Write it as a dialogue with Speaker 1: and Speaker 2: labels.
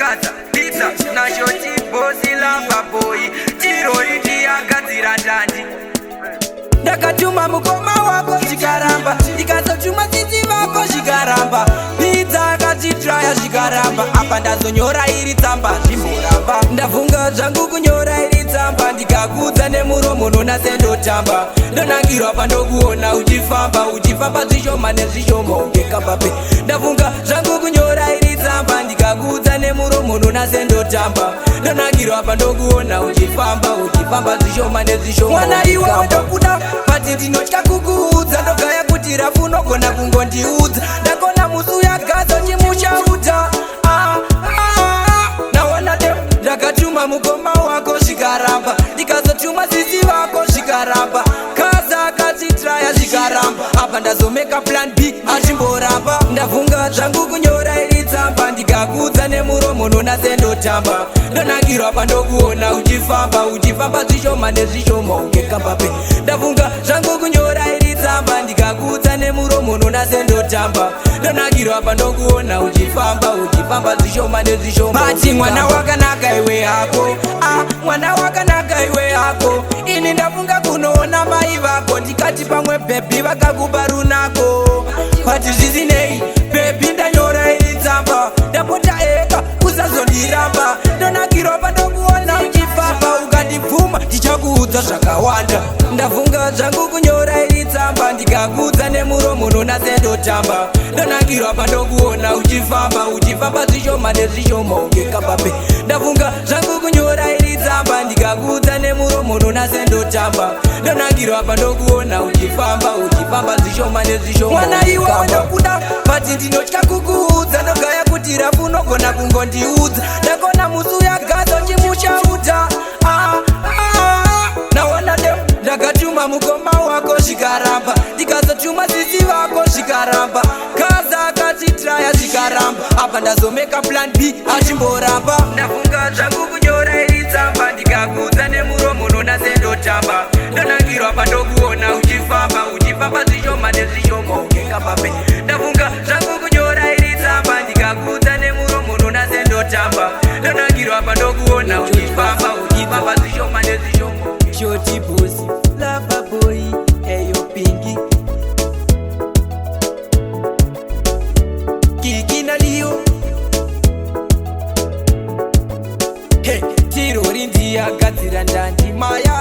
Speaker 1: Gaza, pizza, na shoti, bosi lava boy. Tirori ndiyagadzira ndandi. Ndakatuma mukoma wako zvikaramba, ndikazotuma tsitsi vako zvikaramba. Pizza akachitraya zvikaramba, apa ndazonyora iri tsamba zvimboramba. Ndavhunga zvangu kunyora iri tsamba, ndikakuudza nemuromo nona sendotamba. Ndonangirwa pandokuona uchifamba zvishoma nezvishoma ungekapape. Ndavhunga zvangu kunyora iri tsamba, ndikakuudza nemuromo nona sendotamba. Ndonangirwa pandokuona uchifamba zvishoma nezvishoma. Mwana iwe ndokuda bati ndinotya kukuudza, ndogaya kuti rafu unogona kungondiudza. Ndakona musu yagazo chimuchauta. Naona dem ndakatuma mukoma wako zvikaramba, ndikazotuma tsitsi vako zvikaramba. Kaza akachitraya zvikaramba, apa ndazomeka plan B achimboramba. Ndavhunga zvangu kunyora iri tsamba, ndikakuudza nemuromo nona sendotamba. Ndonangirwa pandokuona uchifamba zvishoma nezvishoma ungekapape. Ndavhunga zvangu kunyora iri tsamba, ndikakuudza nemuromo nona sendotamba. Ndonangirwa pandokuona uchifamba zvishoma nezvishoma. Bati mwana wakanaka iwe hako, mwana wakanaka iwe hako. Ini ndavhunga kunoona mai vako, ndikati pamwe bhebi vakakupa runako. Bati zvisinei bhebi ndanyora iri tsamba, ndapota eka usazondiramba. Ndonangirwa pandokuona uchifamba, ukandibvuma ndichakuudza zvakawanda. Ndavhunga zvangu kunyora iri tsamba, ndikakuudza nemuromo nona sendotamba. Ndonangirwa pandokuona uchifamba zvishoma nezvishoma ungekapape. Ndavhunga zvangu kunyora iri tsamba, ndikakuudza nemuromo nona sendotamba. Ndonangirwa pandokuona uchifamba zvishoma nezvishoma. Mwana iwe ndokuda bati ndinotya kukuudza, ndogaya kuti rafu unogona kungondiudza. Ndakona musu yagazo chimuchauta. Naona dem ndakatuma mukoma wako zvikaramba, ndikazotuma tsitsi vako zvikaramba. Kaza akachitraya zvikaramba, apa ndazomeka plan B achimboramba. Ndavhunga zvangu kunyora iri tsamba, ndikakuudza nemuromo nona sendotamba. Ndonangirwa pandokuona uchifamba zvishoma nezvishoma ungekapape. Ndavhunga zvangu kunyora iri tsamba, ndikakuudza nemuromo nona sendotamba. Ndonangirwa pandokuona uchifamba zvishoma nezvishoma. Shoti bosi lava boy, eyo pingi Kiki na Leo. Hey, tirori ndiyagadzira ndandi maya